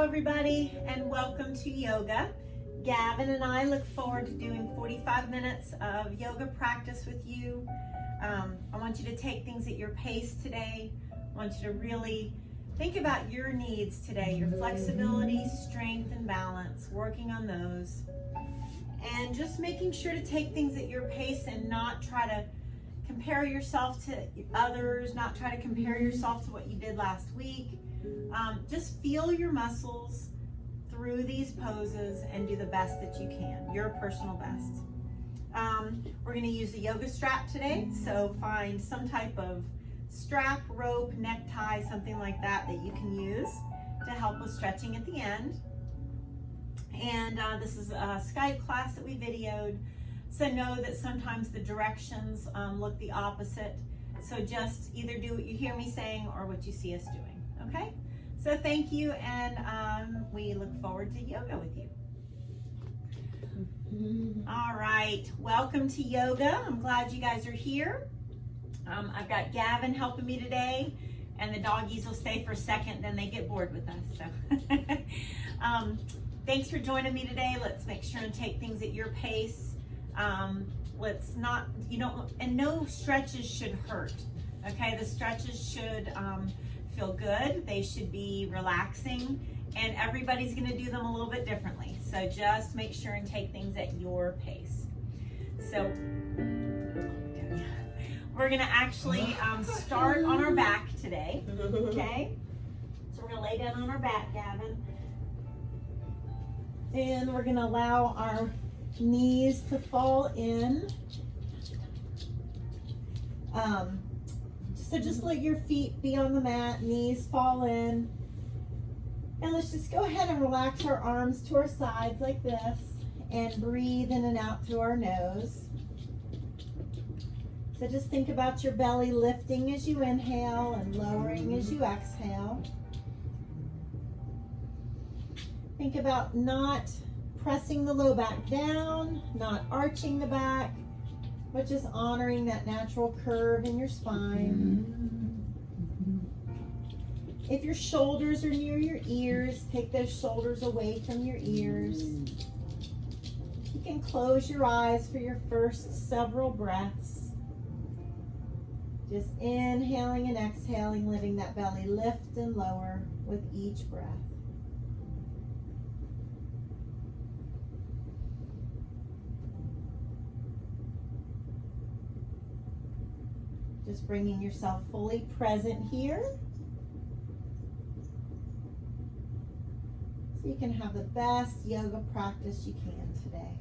everybody, and welcome to yoga. Gavin and I look forward to doing 45 minutes of yoga practice with you. I want you to take things at your pace today. I want you to really think about your needs today, your flexibility, strength, and balance, working on those. And just making sure to take things at your pace and not try to compare yourself to others, not try to compare yourself to what you did last week. Just feel your muscles through these poses and do the best that you can, your personal best. We're going to use the yoga strap today, so find some type of strap, rope, necktie, something like that that you can use to help with stretching at the end. And this is a Skype class that we videoed, so know that sometimes the directions look the opposite. So just either do what you hear me saying or what you see us doing, okay? So thank you, and we look forward to yoga with you. All right, welcome to yoga. I'm glad you guys are here. I've got Gavin helping me today, and the doggies will stay for a second, then they get bored with us. So thanks for joining me today. Let's make sure and take things at your pace. Let's not, and no stretches should hurt. Okay, the stretches should feel good. They should be relaxing, and everybody's going to do them a little bit differently. So just make sure and take things at your pace. So we're going to actually start on our back today. Okay, so we're going to lay down on our back, Gavin, and we're going to allow our knees to fall in. So just let your feet be on the mat, knees fall in. And let's just go ahead and relax our arms to our sides like this and breathe in and out through our nose. So just think about your belly lifting as you inhale and lowering as you exhale. Think about not pressing the low back down, not arching the back, but just honoring that natural curve in your spine. If your shoulders are near your ears, take those shoulders away from your ears. You can close your eyes for your first several breaths. Just inhaling and exhaling, letting that belly lift and lower with each breath. Just bringing yourself fully present here, so you can have the best yoga practice you can today.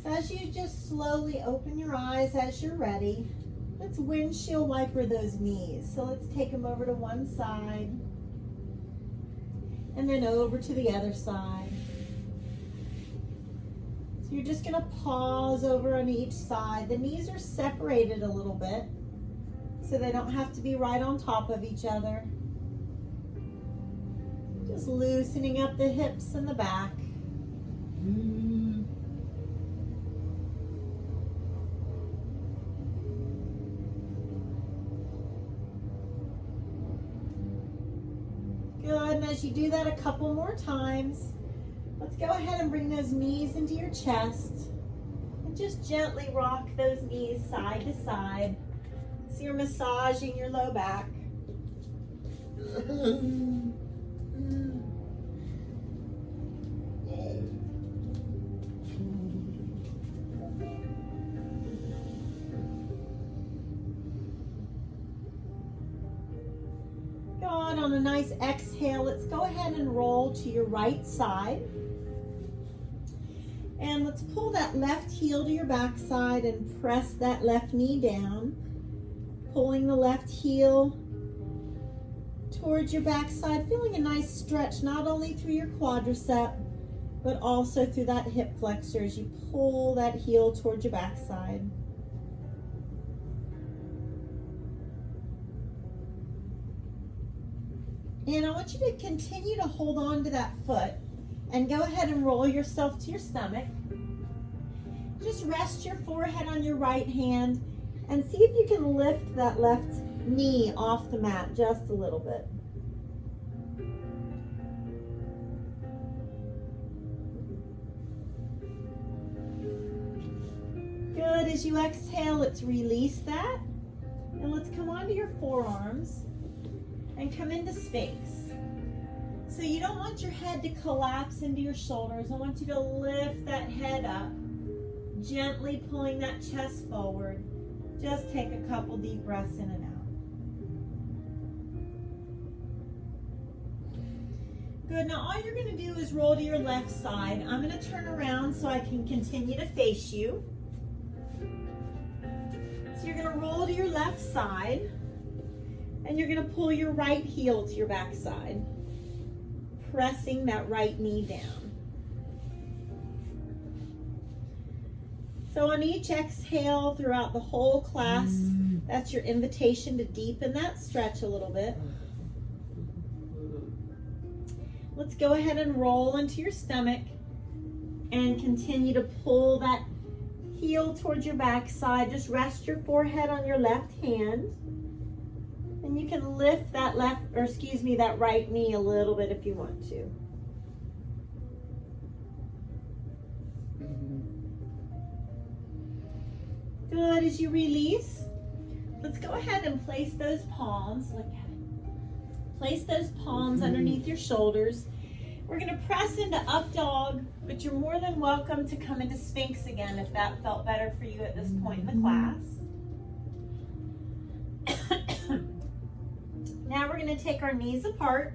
So as you just slowly open your eyes as you're ready, let's windshield wiper those knees. So let's take them over to one side and then over to the other side. So you're just going to pause over on each side. The knees are separated a little bit, so they don't have to be right on top of each other. Just loosening up the hips and the back. Good, and as you do that a couple more times, let's go ahead and bring those knees into your chest and just gently rock those knees side to side. So you're massaging your low back. Good. On a nice exhale, let's go ahead and roll to your right side. And let's pull that left heel to your backside and press that left knee down. Pulling the left heel towards your backside, feeling a nice stretch not only through your quadricep, but also through that hip flexor as you pull that heel towards your backside. And I want you to continue to hold on to that foot and go ahead and roll yourself to your stomach. Just rest your forehead on your right hand and see if you can lift that left knee off the mat just a little bit. Good. As you exhale, let's release that. And let's come onto your forearms and come into Sphinx. So you don't want your head to collapse into your shoulders. I want you to lift that head up, gently pulling that chest forward. Just take a couple deep breaths in and out. Good. Now all you're going to do is roll to your left side. I'm going to turn around so I can continue to face you. So you're going to roll to your left side, and you're going to pull your right heel to your back side, pressing that right knee down. So on each exhale throughout the whole class, that's your invitation to deepen that stretch a little bit. Let's go ahead and roll into your stomach and continue to pull that heel towards your back side. Just rest your forehead on your left hand. And you can lift that that right knee a little bit if you want to. Good. As you release, let's go ahead and place those palms. Look at it. Place those palms underneath your shoulders. We're going to press into up dog, but you're more than welcome to come into Sphinx again if that felt better for you at this point in the class. Now we're going to take our knees apart,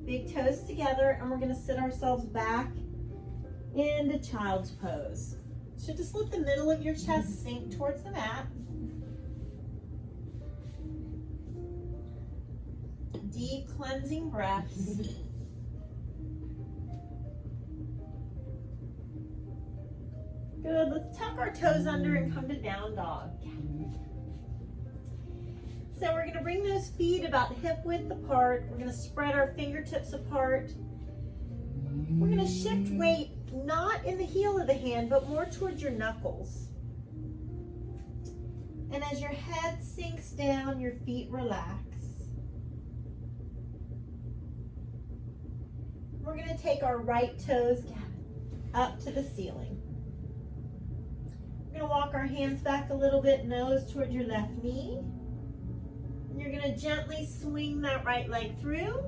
big toes together, and we're going to sit ourselves back into child's pose. So just let the middle of your chest sink towards the mat. Deep cleansing breaths. Good. Let's tuck our toes under and come to down dog. So we're going to bring those feet about hip width apart. We're going to spread our fingertips apart. We're going to shift weight not in the heel of the hand, but more towards your knuckles. And as your head sinks down, your feet relax. We're going to take our right toes up to the ceiling. We're going to walk our hands back a little bit, nose toward your left knee. And you're going to gently swing that right leg through.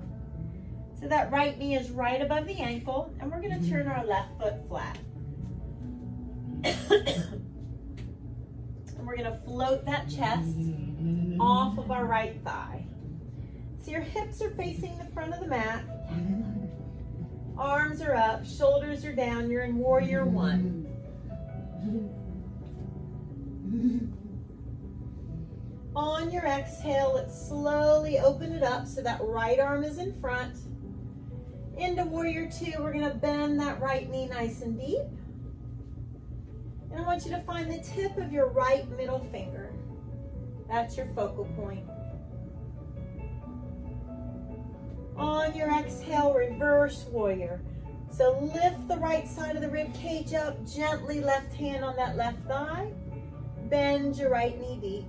So that right knee is right above the ankle, and we're going to turn our left foot flat. And we're going to float that chest off of our right thigh. So your hips are facing the front of the mat. Arms are up, shoulders are down. You're in warrior one. On your exhale, let's slowly open it up so that right arm is in front. Into warrior two, we're going to bend that right knee nice and deep. And I want you to find the tip of your right middle finger. That's your focal point. On your exhale, reverse warrior. So lift the right side of the rib cage up, gently left hand on that left thigh. Bend your right knee deep.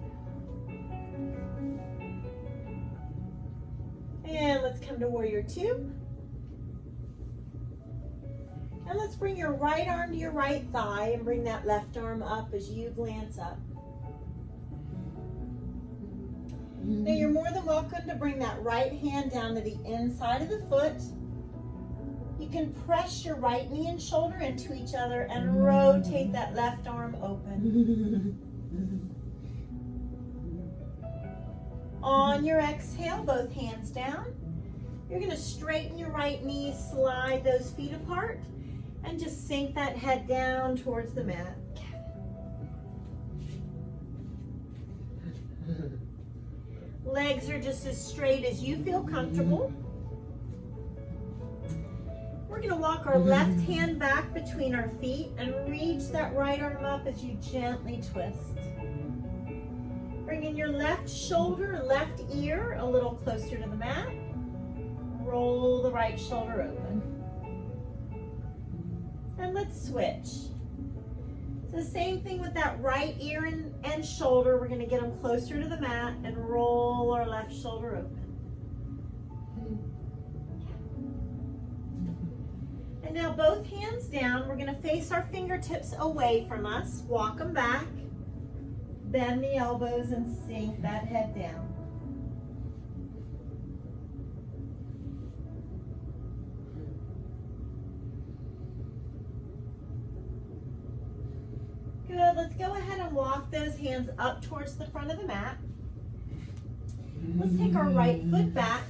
And let's come to warrior two. And let's bring your right arm to your right thigh and bring that left arm up as you glance up. Now you're more than welcome to bring that right hand down to the inside of the foot. You can press your right knee and shoulder into each other and rotate that left arm open. On your exhale, both hands down. You're going to straighten your right knee, slide those feet apart, and just sink that head down towards the mat. Legs are just as straight as you feel comfortable. We're going to walk our left hand back between our feet and reach that right arm up as you gently twist. Bring in your left shoulder, left ear a little closer to the mat. Roll the right shoulder open. And let's switch. So The same thing with that right ear and shoulder. We're going to get them closer to the mat and roll our left shoulder open. And now both hands down. We're going to face our fingertips away from us. Walk them back. Bend the elbows and sink that head down. Good. Let's go ahead and walk those hands up towards the front of the mat. Let's take our right foot back,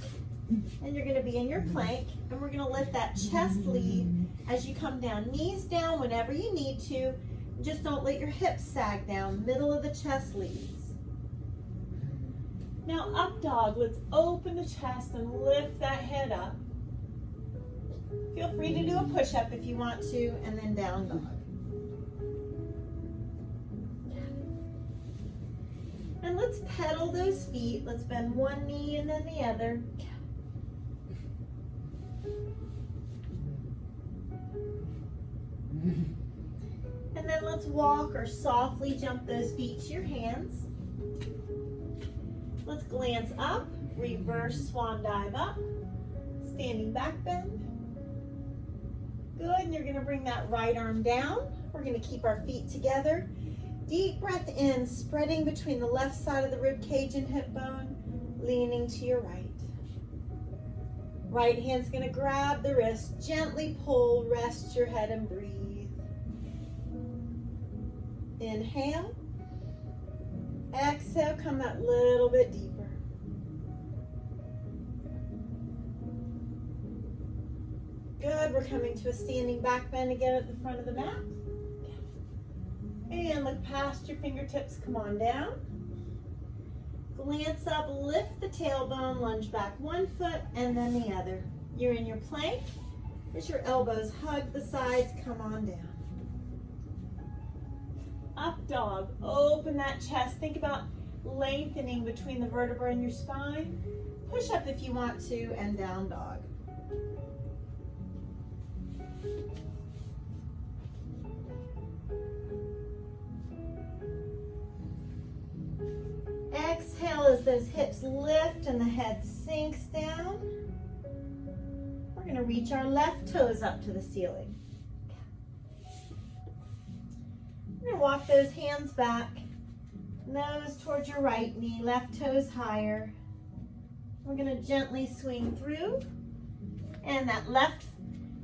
and you're going to be in your plank, and we're going to let that chest lead as you come down. Knees down whenever you need to. Just don't let your hips sag down. Middle of the chest leads. Now up dog. Let's open the chest and lift that head up. Feel free to do a push-up if you want to, and then down dog. And let's pedal those feet. Let's bend one knee and then the other. And then let's walk or softly jump those feet to your hands. Let's glance up, reverse swan dive up, standing back bend. Good, and you're gonna bring that right arm down. We're gonna keep our feet together. Deep breath in, spreading between the left side of the rib cage and hip bone, leaning to your right. Right hand's gonna grab the wrist, gently pull, rest your head and breathe. Inhale. Exhale, come that little bit deeper. Good, we're coming to a standing back bend again at the front of the mat. And look past your fingertips, come on down. Glance up, lift the tailbone, lunge back one foot and then the other. You're in your plank. As your elbows hug the sides, come on down. Up dog, open that chest. Think about lengthening between the vertebrae in your spine. Push up if you want to, and down dog. Exhale as those hips lift and the head sinks down. We're going to reach our left toes up to the ceiling. We're going to walk those hands back, nose towards your right knee, left toes higher. We're going to gently swing through, and that left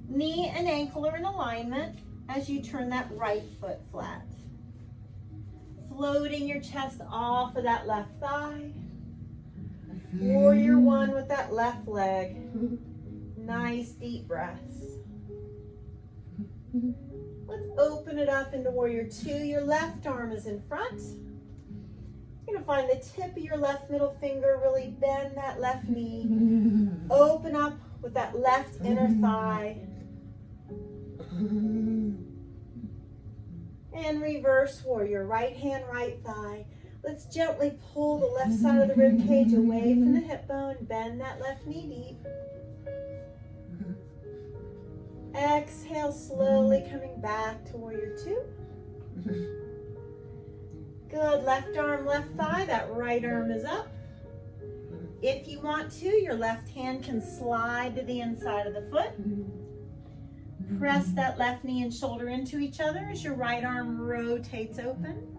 knee and ankle are in alignment as you turn that right foot flat. Floating your chest off of that left thigh. Warrior one with that left leg. Nice deep breaths. Let's open it up into warrior two. Your left arm is in front. You're gonna find the tip of your left middle finger, really bend that left knee. Open up with that left inner thigh. And reverse warrior, right hand, right thigh. Let's gently pull the left side of the rib cage away from the hip bone. Bend that left knee deep. Exhale, slowly coming back to warrior two. Good, left arm, left thigh. That right arm is up. If you want to, your left hand can slide to the inside of the foot. Press that left knee and shoulder into each other as your right arm rotates open.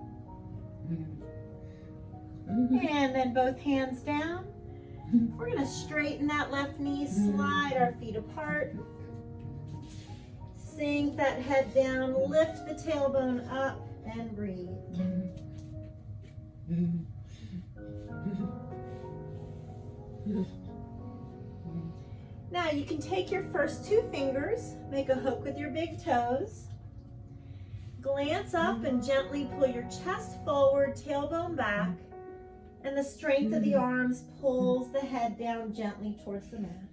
And then both hands down. We're going to straighten that left knee, slide our feet apart. Sink that head down, lift the tailbone up, and breathe. Now you can take your first two fingers, make a hook with your big toes, glance up and gently pull your chest forward, tailbone back, and the strength of the arms pulls the head down gently towards the mat.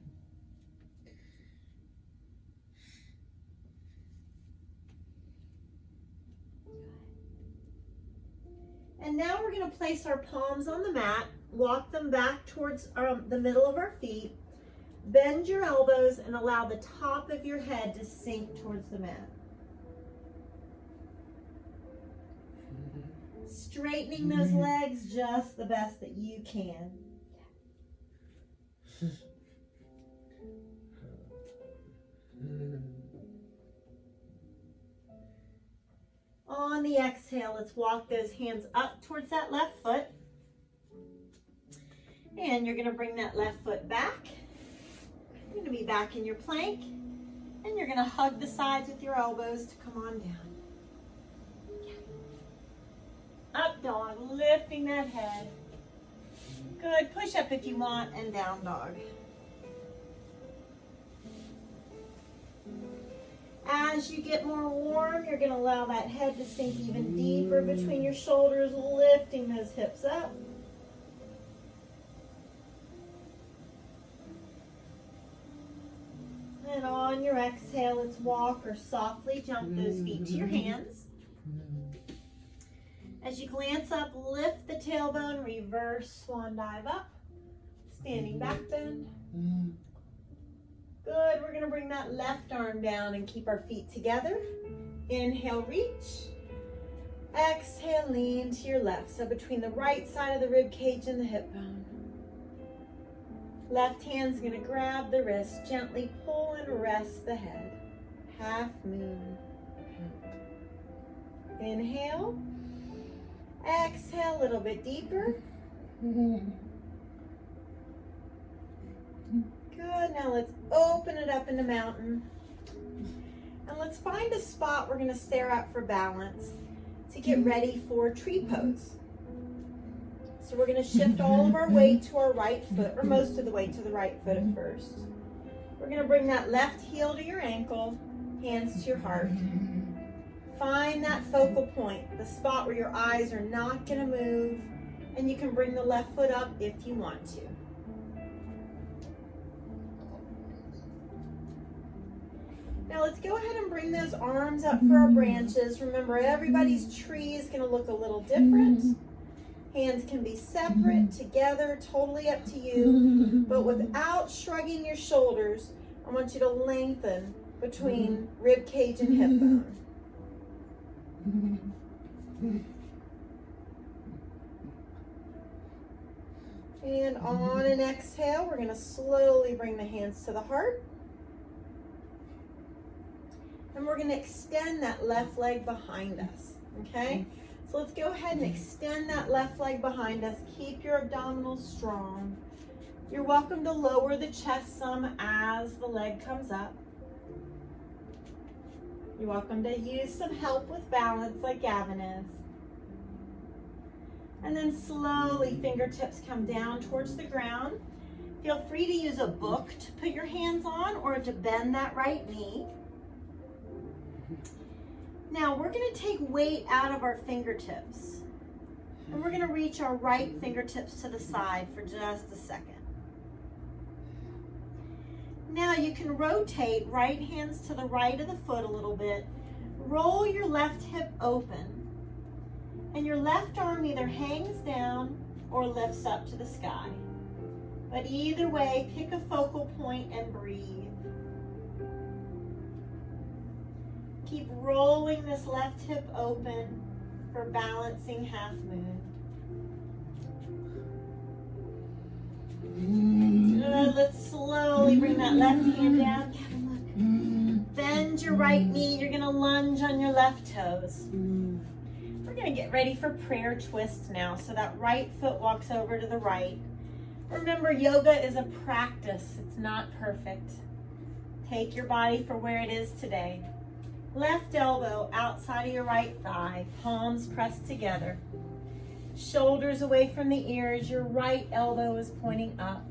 And now we're going to place our palms on the mat, walk them back towards the middle of our feet. Bend your elbows and allow the top of your head to sink towards the mat. Straightening those legs just the best that you can. On the exhale, let's walk those hands up towards that left foot. And you're going to bring that left foot back. You're going to be back in your plank. And you're going to hug the sides with your elbows to come on down. Up dog, lifting that head. Good. Push up if you want, and down dog. As you get more warm, you're going to allow that head to sink even deeper between your shoulders, lifting those hips up. And on your exhale, let's walk or softly jump those feet to your hands. As you glance up, lift the tailbone, reverse swan dive up, standing back bend. Good, we're gonna bring that left arm down and keep our feet together. Inhale, reach. Exhale, lean to your left. So between the right side of the rib cage and the hip bone. Left hand's gonna grab the wrist, gently pull and rest the head. Half moon. Inhale. Exhale, a little bit deeper. Good, now let's open it up into mountain. And let's find a spot we're gonna stare at for balance to get ready for tree pose. So we're gonna shift all of our weight to our right foot, or most of the weight to the right foot at first. We're gonna bring that left heel to your ankle, hands to your heart. Find that focal point, the spot where your eyes are not gonna move, and you can bring the left foot up if you want to. Now let's go ahead and bring those arms up for our branches. Remember, everybody's tree is gonna look a little different. Hands can be separate, together, totally up to you. But without shrugging your shoulders, I want you to lengthen between rib cage and hip bone. And on an exhale, we're going to slowly bring the hands to the heart. And we're going to extend that left leg behind us, okay? So let's go ahead and extend that left leg behind us. Keep your abdominals strong. You're welcome to lower the chest some as the leg comes up. You're welcome to use some help with balance like Gavin is. And then slowly fingertips come down towards the ground. Feel free to use a book to put your hands on or to bend that right knee. Now we're going to take weight out of our fingertips. And we're going to reach our right fingertips to the side for just a second. Now you can rotate right hands to the right of the foot a little bit. Roll your left hip open. And your left arm either hangs down or lifts up to the sky. But either way, pick a focal point and breathe. Keep rolling this left hip open for balancing half moon. Good. Let's slowly bring that left hand down. Kevin, look. Bend your right knee. You're going to lunge on your left toes. We're going to get ready for prayer twist now. So that right foot walks over to the right. Remember, yoga is a practice. It's not perfect. Take your body for where it is today. Left elbow outside of your right thigh, palms pressed together. Shoulders away from the ears, your right elbow is pointing up.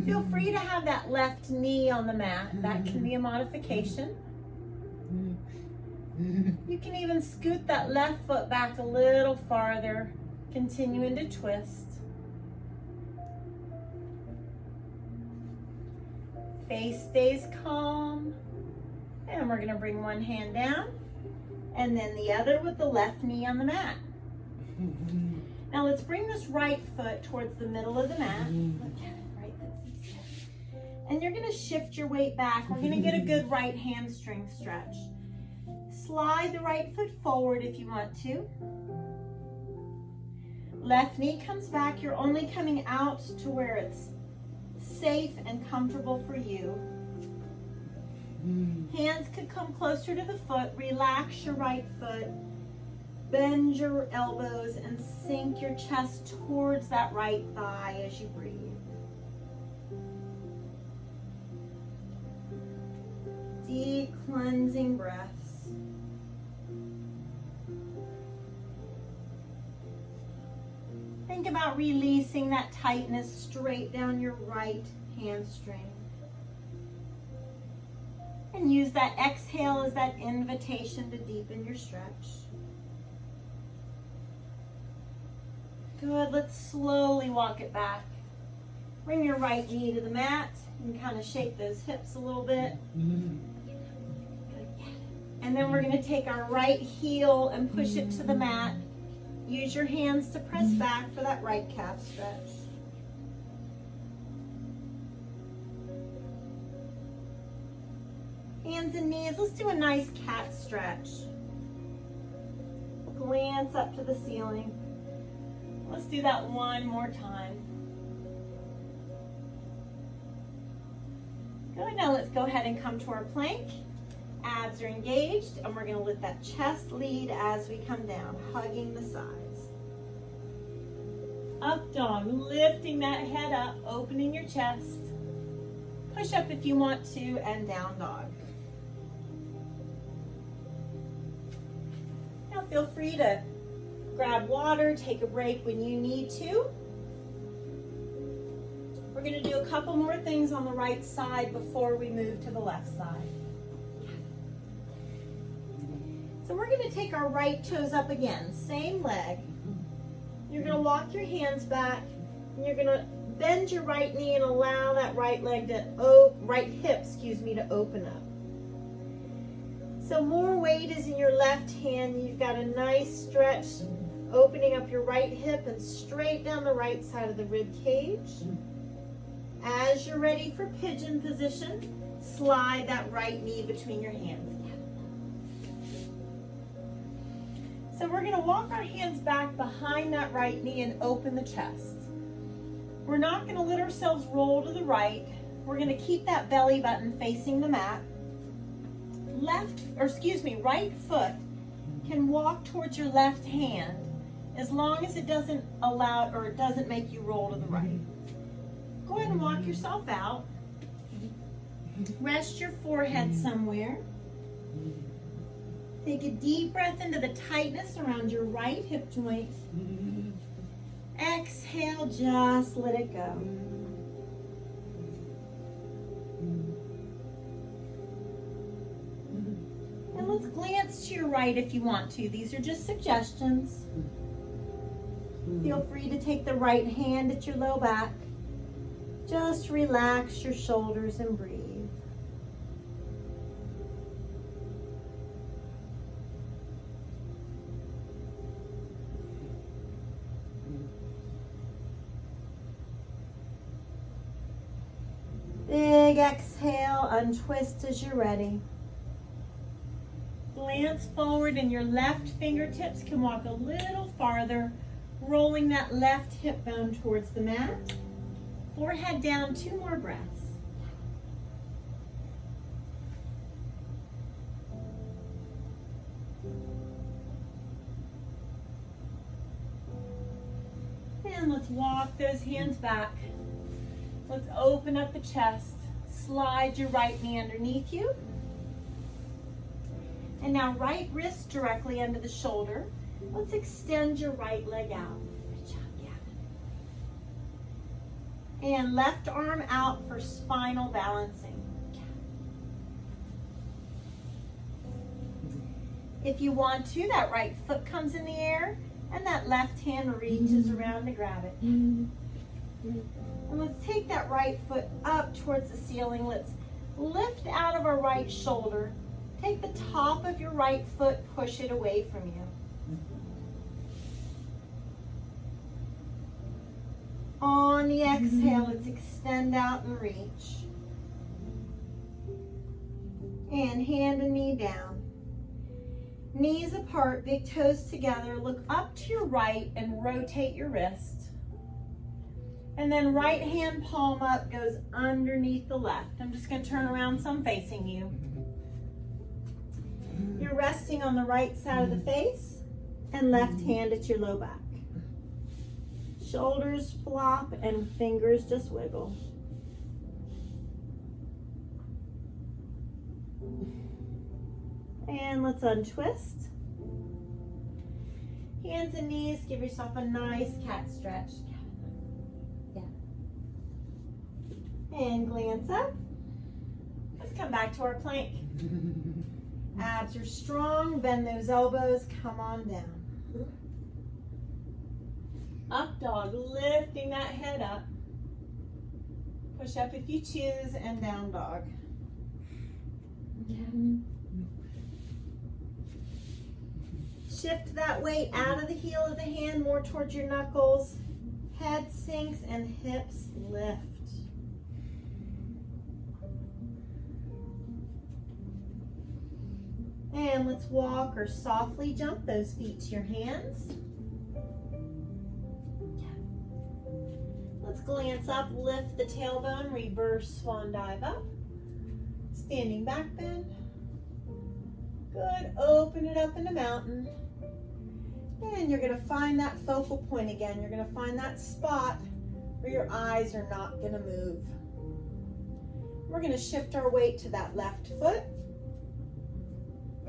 Feel free to have that left knee on the mat. That can be a modification. You can even scoot that left foot back a little farther, continuing to twist. Face stays calm. And we're going to bring one hand down and then the other with the left knee on the mat. Now let's bring this right foot towards the middle of the mat. Look at it, right foot. And you're going to shift your weight back. We're going to get a good right hamstring stretch. Slide the right foot forward if you want to. Left knee comes back. You're only coming out to where it's safe and comfortable for you. Hands could come closer to the foot. Relax your right foot. Bend your elbows and sink your chest towards that right thigh as you breathe. Deep cleansing breaths. Think about releasing that tightness straight down your right hamstring. And use that exhale as that invitation to deepen your stretch. Good, let's slowly walk it back. Bring your right knee to the mat and kind of shake those hips a little bit. And then we're going to take our right heel and push it to the mat. Use your hands to press back for that right calf stretch. Hands and knees. Let's do a nice cat stretch. Glance up to the ceiling. Let's do that one more time. Good. Now let's go ahead and come to our plank. Abs are engaged, and we're going to let that chest lead as we come down, hugging the sides. Up dog, lifting that head up, opening your chest. Push up if you want to, and down dog. Now feel free to grab water, take a break when you need to. We're going to do a couple more things on the right side before we move to the left side. So we're going to take our right toes up again, same leg. You're going to walk your hands back, and you're going to bend your right knee and allow that right leg to, right hip, to open up. So more weight is in your left hand. You've got a nice stretch, opening up your right hip and straight down the right side of the rib cage. As you're ready for pigeon position, slide that right knee between your hands. So we're going to walk our hands back behind that right knee and open the chest. We're not going to let ourselves roll to the right. We're going to keep that belly button facing the mat. Right foot can walk towards your left hand as long as it doesn't allow or it doesn't make you roll to the right. Go ahead and walk yourself out. Rest your forehead somewhere. Take a deep breath into the tightness around your right hip joint. Exhale, just let it go. And let's glance to your right if you want to. These are just suggestions. Feel free to take the right hand at your low back. Just relax your shoulders and breathe. Big exhale, untwist as you're ready. Glance forward and your left fingertips can walk a little farther, rolling that left hip bone towards the mat. Forehead down, 2 more breaths. And let's walk those hands back. Let's open up the chest. Slide your right knee underneath you. And now right wrist directly under the shoulder. Let's extend your right leg out. Good job, Gavin. And left arm out for spinal balancing. If you want to, that right foot comes in the air and that left hand reaches around to grab it. And let's take that right foot up towards the ceiling. Let's lift out of our right shoulder. Take the top of your right foot, push it away from you. On the exhale, let's extend out and reach. And hand and knee down. Knees apart, big toes together. Look up to your right and rotate your wrist. And then right hand palm up goes underneath the left. I'm just going to turn around so I'm facing you. You're resting on the right side of the face and left hand at your low back. Shoulders flop and fingers just wiggle. And let's untwist. Hands and knees, give yourself a nice cat stretch. Yeah. And glance up. Let's come back to our plank. Abs are strong, bend those elbows, come on down. Up dog, lifting that head up. Push up if you choose, and down dog. Shift that weight out of the heel of the hand, more towards your knuckles. Head sinks and hips lift. And let's walk or softly jump those feet to your hands. Let's glance up, lift the tailbone, reverse swan dive up. Standing back bend. Good, open it up in the mountain. And you're gonna find that focal point again. You're gonna find that spot where your eyes are not gonna move. We're gonna shift our weight to that left foot.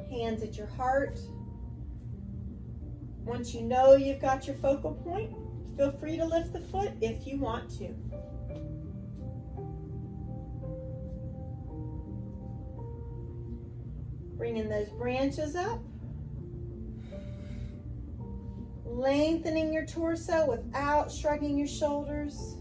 Hands at your heart. Once you know you've got your focal point, feel free to lift the foot if you want to. Bringing those branches up. Lengthening your torso without shrugging your shoulders.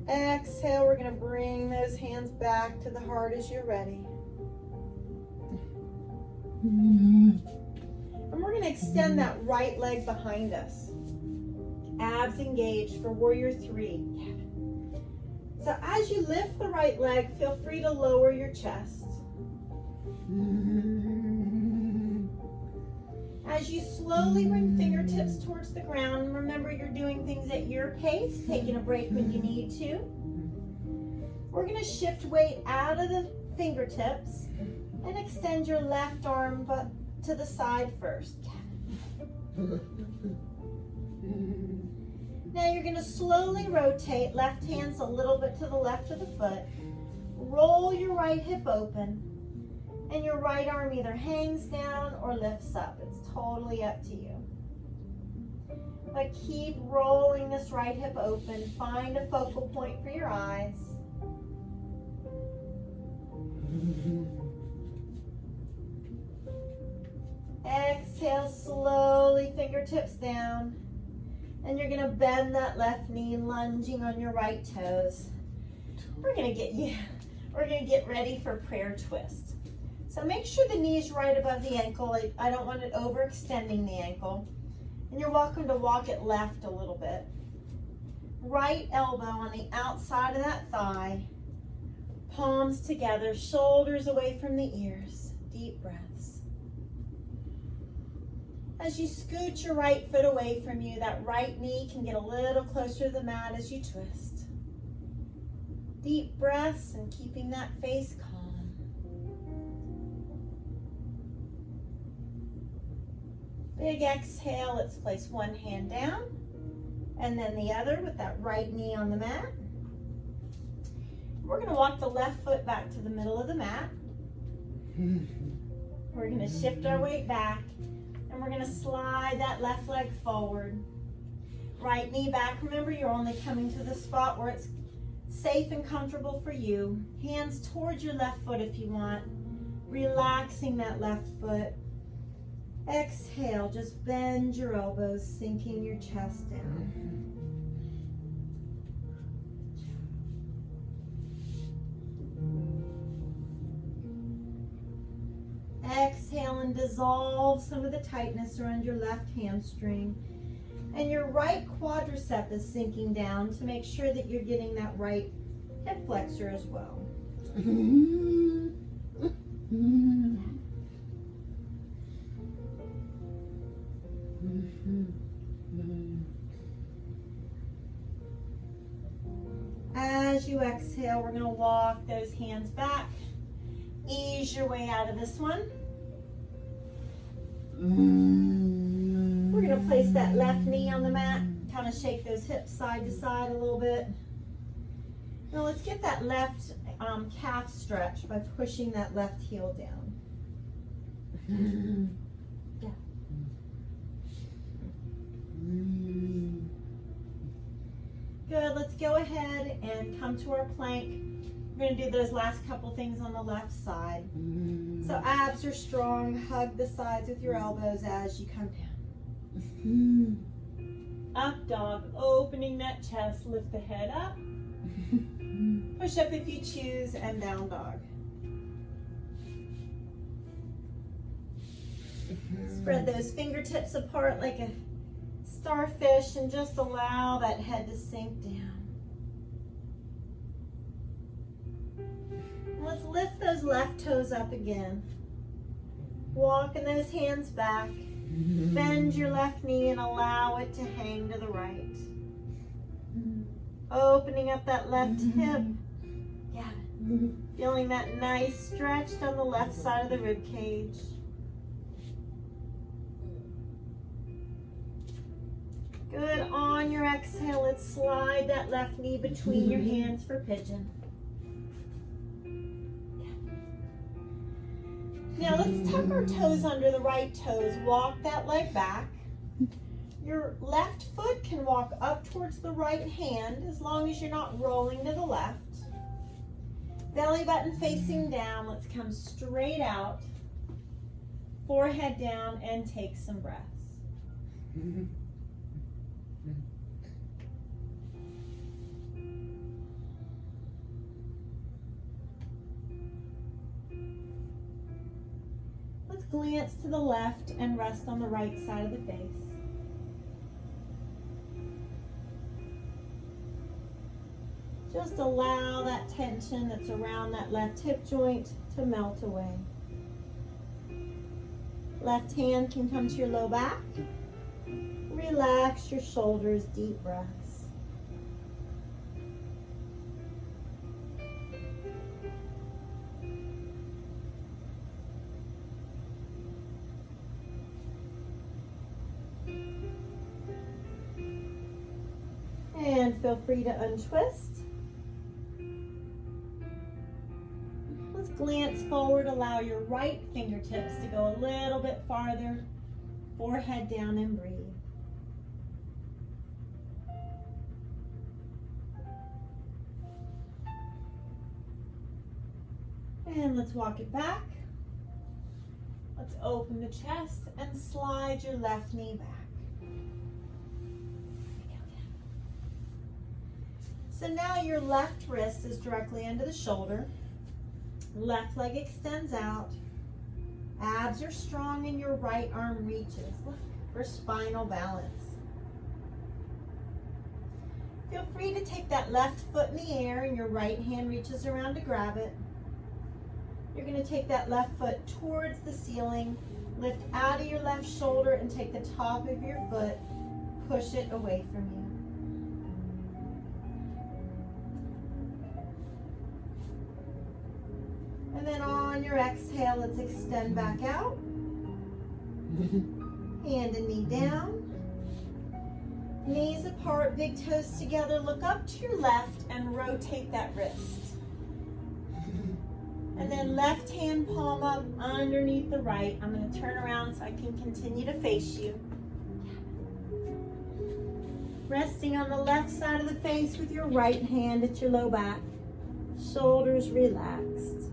Exhale, we're going to bring those hands back to the heart as you're ready. And we're going to extend that right leg behind us. Abs engaged for warrior three. So as you lift the right leg, feel free to lower your chest. As you slowly bring fingertips towards the ground, remember you're doing things at your pace, taking a break when you need to. We're going to shift weight out of the fingertips and extend your left arm but to the side first. Now you're going to slowly rotate, left hand's a little bit to the left of the foot. Roll your right hip open. And your right arm either hangs down or lifts up. It's totally up to you. But keep rolling this right hip open. Find a focal point for your eyes. Exhale slowly, fingertips down. And you're going to bend that left knee, lunging on your right toes. We're going to get ready for prayer twist. So make sure the knee is right above the ankle. I don't want it overextending the ankle. And you're welcome to walk it left a little bit. Right elbow on the outside of that thigh. Palms together, shoulders away from the ears. Deep breaths. As you scoot your right foot away from you, that right knee can get a little closer to the mat as you twist. Deep breaths and keeping that face calm. Big exhale, let's place one hand down and then the other with that right knee on the mat. We're going to walk the left foot back to the middle of the mat. We're going to shift our weight back and we're going to slide that left leg forward. Right knee back. Remember, you're only coming to the spot where it's safe and comfortable for you. Hands towards your left foot if you want. Relaxing that left foot. Exhale, just bend your elbows, sinking your chest down. Exhale and dissolve some of the tightness around your left hamstring. And your right quadricep is sinking down to make sure that you're getting that right hip flexor as well. As you exhale, we're going to walk those hands back. Ease your way out of this one. We're going to place that left knee on the mat, kind of shake those hips side to side a little bit. Now let's get that left calf stretch by pushing that left heel down. Yeah. Good, let's go ahead and come to our plank. We're going to do those last couple things on the left side. So abs are strong, hug the sides with your elbows as you come down. Up dog, opening that chest, lift the head up. Push up if you choose, and down dog. Spread those fingertips apart like a starfish and just allow that head to sink down. Let's lift those left toes up again. Walking those hands back. Bend your left knee and allow it to hang to the right. Opening up that left hip. Yeah. Feeling that nice stretch on the left side of the rib cage. Good. On your exhale, let's slide that left knee between your hands for pigeon. Now let's tuck our toes under the right toes. Walk that leg back. Your left foot can walk up towards the right hand as long as you're not rolling to the left. Belly button facing down. Let's come straight out. Forehead down and take some breaths. Let's glance to the left and rest on the right side of the face. Just allow that tension that's around that left hip joint to melt away. Left hand can come to your low back. Relax your shoulders, deep breaths. And feel free to untwist. Let's glance forward. Allow your right fingertips to go a little bit farther. Forehead down and breathe. And let's walk it back. Let's open the chest and slide your left knee back. So now your left wrist is directly under the shoulder. Left leg extends out. Abs are strong and your right arm reaches. Look for spinal balance. Feel free to take that left foot in the air and your right hand reaches around to grab it. You're going to take that left foot towards the ceiling. Lift out of your left shoulder and take the top of your foot. Push it away from you. And then on your exhale, let's extend back out. Hand and knee down. Knees apart, big toes together. Look up to your left and rotate that wrist. And then left hand palm up underneath the right. I'm going to turn around so I can continue to face you. Resting on the left side of the face with your right hand at your low back. Shoulders relaxed.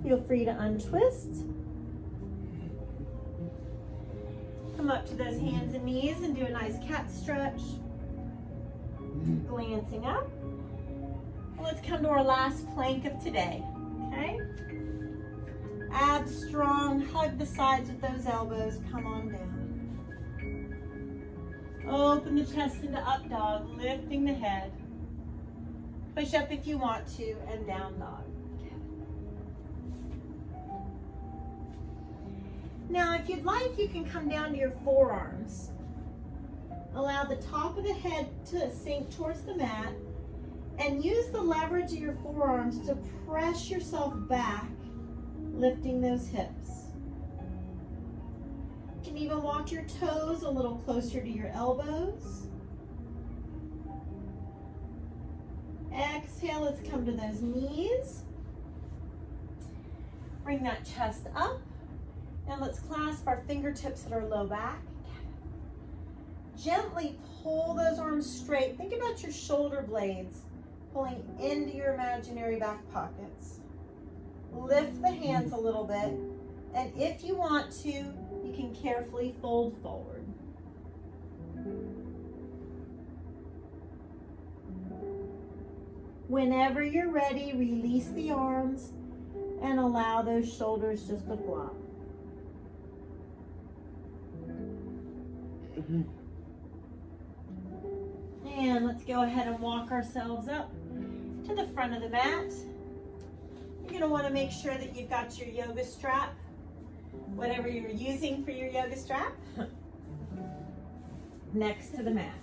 Feel free to untwist. Come up to those hands and knees and do a nice cat stretch. Glancing up. Let's come to our last plank of today, okay? Abs strong, hug the sides with those elbows, come on down. Open the chest into up dog, lifting the head. Push up if you want to, and down dog. Now, if you'd like, you can come down to your forearms. Allow the top of the head to sink towards the mat, and use the leverage of your forearms to press yourself back, lifting those hips. You can even walk your toes a little closer to your elbows. Exhale, let's come to those knees. Bring that chest up, and let's clasp our fingertips at our low back. Gently pull those arms straight. Think about your shoulder blades pulling into your imaginary back pockets. Lift the hands a little bit, and if you want to, you can carefully fold forward. Whenever you're ready, release the arms and allow those shoulders just to flop. And let's go ahead and walk ourselves up to the front of the mat. You're going to want to make sure that you've got your yoga strap, whatever you're using for your yoga strap, next to the mat.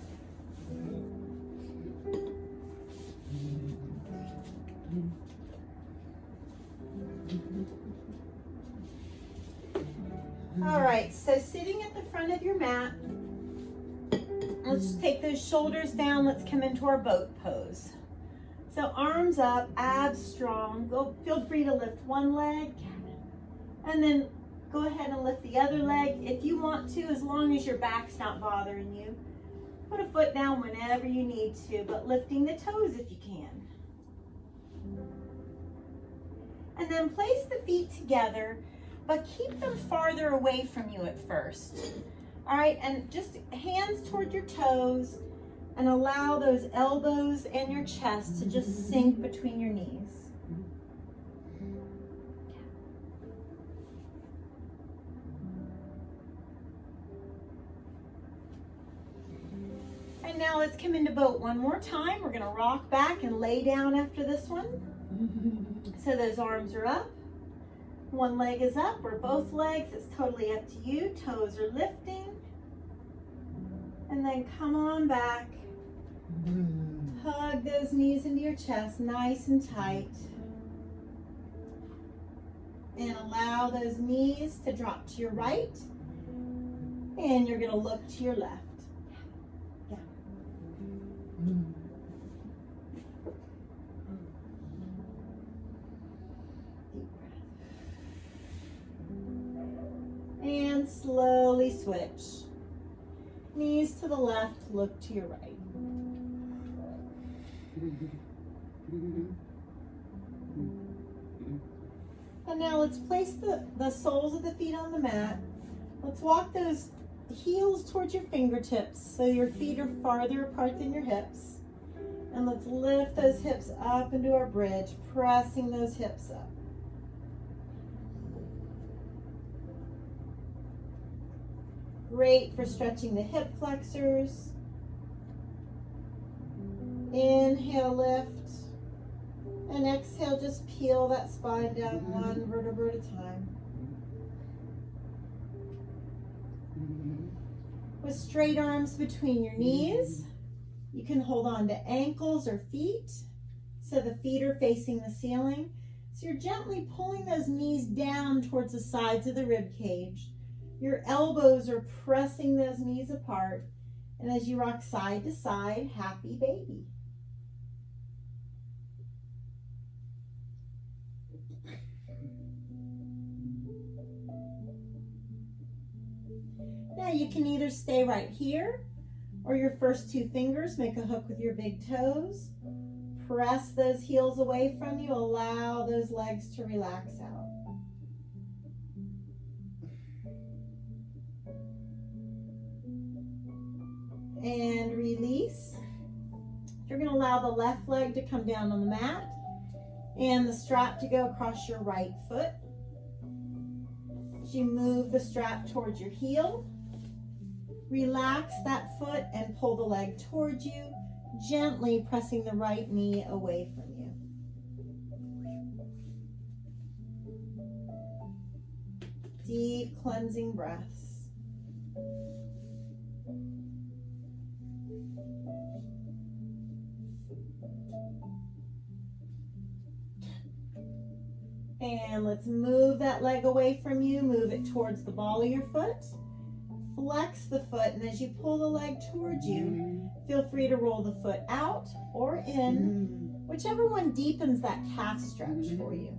All right, so sitting at the front of your mat, let's just take those shoulders down. Let's come into our boat pose. So arms up, abs strong. Feel free to lift one leg, and then go ahead and lift the other leg if you want to, as long as your back's not bothering you. Put a foot down whenever you need to, but lifting the toes if you can. And then place the feet together, but keep them farther away from you at first. All right, and just hands toward your toes, and allow those elbows and your chest to just sink between your knees. And now let's come into boat one more time. We're gonna rock back and lay down after this one. So those arms are up. One leg is up or both legs, it's totally up to you. Toes are lifting. And then come on back. Hug those knees into your chest, nice and tight. And allow those knees to drop to your right. And you're going to look to your left. Yeah. Deep breath. And slowly switch. Knees to the left, look to your right. And now let's place the soles of the feet on the mat. Let's walk those heels towards your fingertips so your feet are farther apart than your hips. And let's lift those hips up into our bridge, pressing those hips up. Great for stretching the hip flexors. Inhale, lift. And exhale, just peel that spine down one vertebra at a time. With straight arms between your knees, you can hold on to ankles or feet so the feet are facing the ceiling. So you're gently pulling those knees down towards the sides of the rib cage. Your elbows are pressing those knees apart. And as you rock side to side, happy baby. Now you can either stay right here, or your first two fingers make a hook with your big toes. Press those heels away from you. Allow those legs to relax out. And release. You're going to allow the left leg to come down on the mat and the strap to go across your right foot. As you move the strap towards your heel, relax that foot and pull the leg towards you, gently pressing the right knee away from you. Deep cleansing breaths. And let's move that leg away from you. Move it towards the ball of your foot. Flex the foot, and as you pull the leg towards you, feel free to roll the foot out or in, whichever one deepens that calf stretch for you.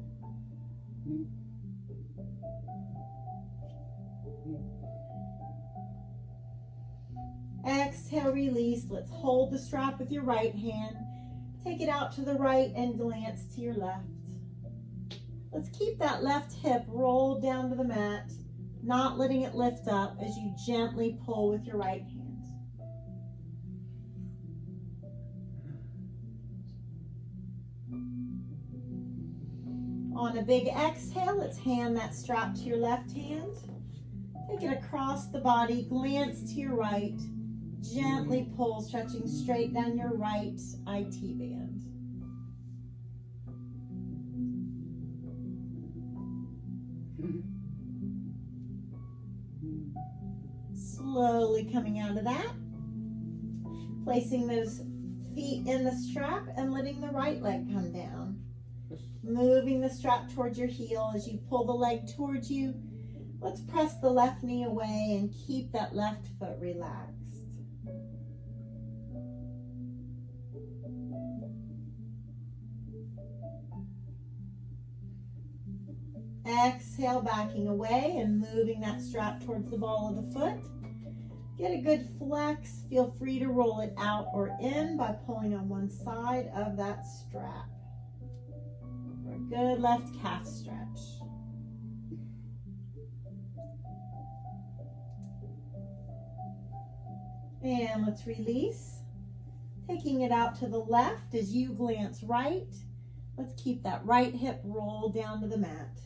Exhale, release. Let's hold the strap with your right hand. Take it out to the right and glance to your left. Let's keep that left hip rolled down to the mat, not letting it lift up as you gently pull with your right hand. On a big exhale, let's hand that strap to your left hand. Take it across the body, glance to your right. Gently pull, stretching straight down your right IT band. Slowly coming out of that, placing those feet in the strap and letting the right leg come down. Moving the strap towards your heel as you pull the leg towards you. Let's press the left knee away and keep that left foot relaxed. Exhale, backing away and moving that strap towards the ball of the foot. Get a good flex. Feel free to roll it out or in by pulling on one side of that strap. For a good left calf stretch. And let's release. Taking it out to the left as you glance right. Let's keep that right hip rolled down to the mat.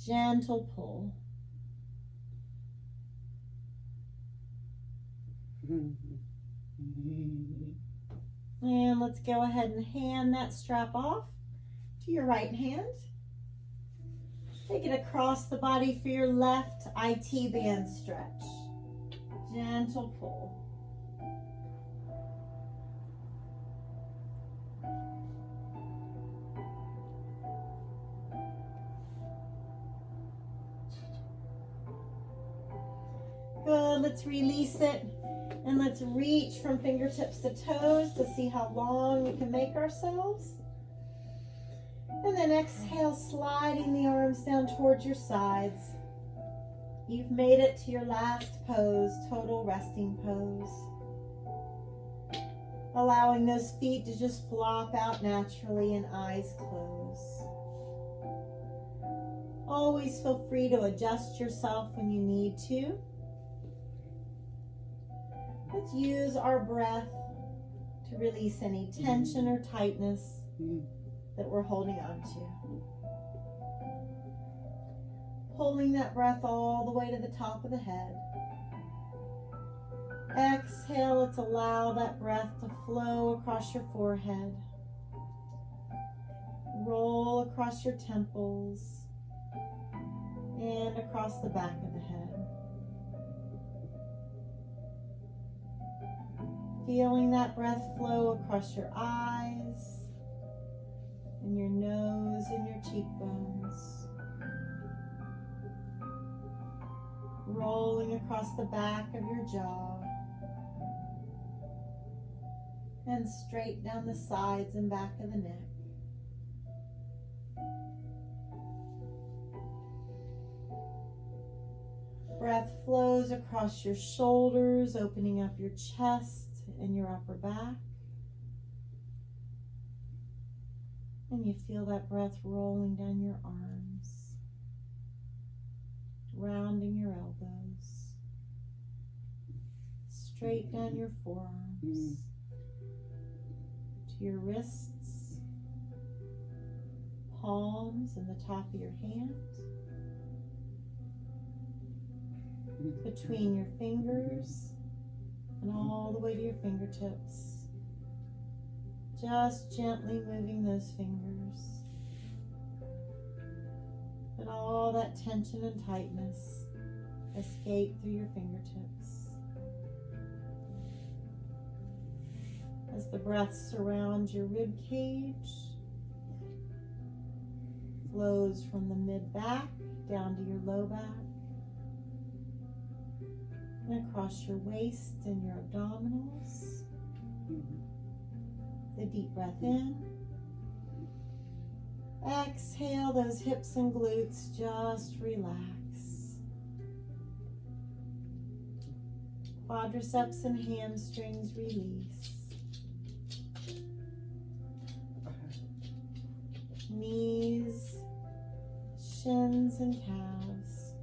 Gentle pull. And let's go ahead and hand that strap off to your right hand. Take it across the body for your left IT band stretch. Gentle pull. Good, let's release it and let's reach from fingertips to toes to see how long we can make ourselves. And then exhale, sliding the arms down towards your sides. You've made it to your last pose, total resting pose. Allowing those feet to just flop out naturally and eyes close. Always feel free to adjust yourself when you need to. Let's use our breath to release any tension or tightness that we're holding on to. Pulling that breath all the way to the top of the head. Exhale, let's allow that breath to flow across your forehead. Roll across your temples and across the back of the head. Feeling that breath flow across your eyes and your nose and your cheekbones. Rolling across the back of your jaw and straight down the sides and back of the neck. Breath flows across your shoulders, opening up your chest and your upper back. And you feel that breath rolling down your arms, rounding your elbows, straight down your forearms, to your wrists, palms, and the top of your hand, between your fingers, and all the way to your fingertips. Just gently moving those fingers. Let all that tension and tightness escape through your fingertips. As the breath surrounds your rib cage, flows from the mid-back down to your low back, and across your waist and your abdominals. The deep breath in. Exhale, those hips and glutes just relax. Quadriceps and hamstrings release. Knees, shins, and calves.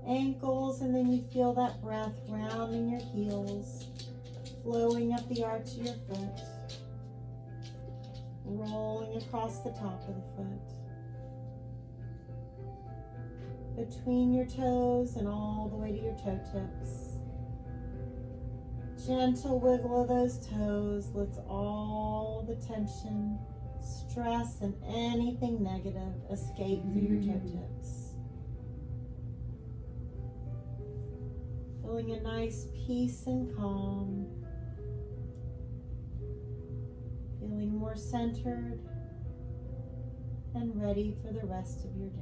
Ankles, and then you feel that breath rounding your heels, flowing up the arch of your foot, rolling across the top of the foot, between your toes and all the way to your toe tips. Gentle wiggle of those toes lets all the tension, stress, and anything negative escape through your toe tips. Feeling a nice peace and calm. Feeling more centered and ready for the rest of your day.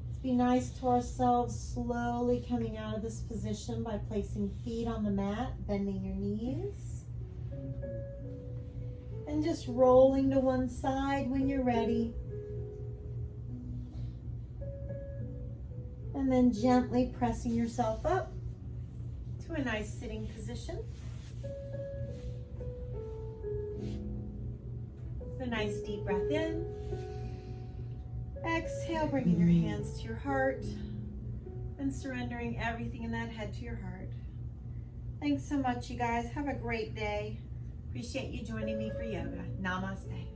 Let's be nice to ourselves, slowly coming out of this position by placing feet on the mat, bending your knees, and just rolling to one side when you're ready. And then gently pressing yourself up to a nice sitting position. A nice deep breath in. Exhale, bringing your hands to your heart and surrendering everything in that head to your heart. Thanks so much, you guys. Have a great day. Appreciate you joining me for yoga. Namaste.